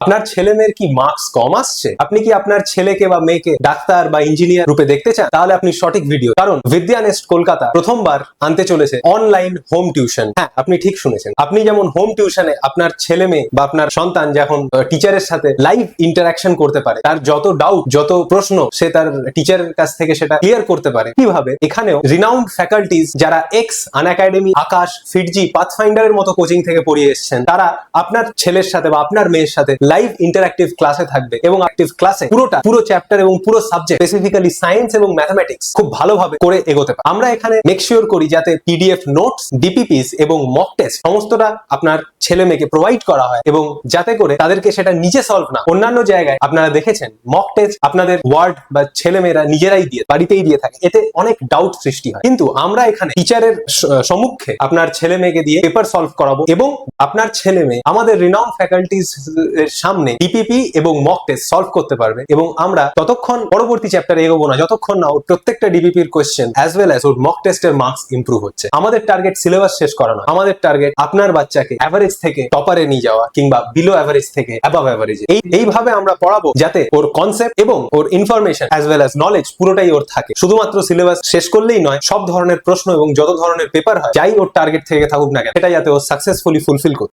আপনার ছেলে মেয়ের কি মার্কস কম আসছে? আপনি কি আপনার ছেলেকে বা মেয়েকে ডাক্তার বা ইঞ্জিনিয়ার রূপে দেখতে চান? তাহলে আপনি সঠিক ভিডিও, কারণ বিদ্যা নেস্ট কলকাতা প্রথমবার আনতে চলেছে অনলাইন হোম টিউশন। হ্যাঁ, আপনি ঠিক শুনেছেন। আপনি যেমন হোম টিউশনে আপনার ছেলে মেয়ে বা আপনার সন্তান যখন টিচারের সাথে লাইভ ইন্টারাকশন করতে পারে, তার যত ডাউট, যত প্রশ্ন সে তার টিচারের কাছ থেকে সেটা ক্লিয়ার করতে পারে, কিভাবে এখানেও রিনাউন্ড ফ্যাকাল্টিজ যারা এক্স আনএকাডেমি, আকাশ, ফিটজি, পাথফাইন্ডারের মতো কোচিং থেকে পড়িয়ে এসেছেন, তারা আপনার ছেলের সাথে বা আপনার মেয়ের সাথে লাইভ ইন্টারঅ্যাক্টিভ ক্লাসে থাকবে এবং অ্যাক্টিভ ক্লাসে পুরো চ্যাপ্টার এবং পুরো সাবজেক্ট, স্পেসিফিক্যালি সায়েন্স এবং ম্যাথমেটিক্স খুব ভালোভাবে করে এগোতে পারে। আমরা এখানে মেক শিওর করি যাতে পিডিএফ নোটস, ডিপিপিস এবং মক টেস্ট সমস্তটা আপনার ছেলে মেয়েকে প্রোভাইড করা হয়, এবং যাতে করে তাদেরকে সেটা নিজে সলভ না, অন্যান্য জায়গায় আপনারা দেখেছেন মক টেস্ট আপনাদের ওয়ার্ড বা ছেলে মেয়েরা নিজেরাই দিয়ে বাড়িতেই দিয়ে থাকে, এতে অনেক ডাউট সৃষ্টি হয়। কিন্তু আমরা এখানে টিচারের সম্মুখে আপনার ছেলে মেয়েকে দিয়ে পেপার সলভ করাবো, এবং আপনার ছেলে মেয়ে আমাদের রিনাউন্ড ফ্যাকাল্টিজ এর সামনে ডিপিপি এবং মক টেস্ট সলভ করতে পারবে, এবং আমরা ততক্ষণ পরবর্তী চ্যাপ্টারে এগোবো না যতক্ষণ না ওর প্রত্যেকটা ডিপিপির কোয়েশ্চেন অ্যাজ ওয়েল অ্যাজ ওর মক টেস্টের মার্কস ইমপ্রুভ হচ্ছে। আমাদের টার্গেট সিলেবাস শেষ করা নয়, আমাদের টার্গেট আপনার বাচ্চাকে অ্যাভারেজ থেকে টপারে নিয়ে যাওয়া কিংবা বিলো অ্যাভারেজ থেকে অ্যাবাভ অ্যাভারেজ। এইভাবে আমরা পড়াবো যাতে ওর কনসেপ্ট এবং ওর information as well as knowledge পুরোটাই ওর থাকে। শুধুমাত্র সিলেবাস শেষ করলেই নয়, সব ধরনের প্রশ্ন এবং যত ধরনের পেপার হয়, যাই ওর টার্গেট থেকে থাকুক না কেন, সেটা যাতে ও সাকসেসফুলি ফুলফিল করতে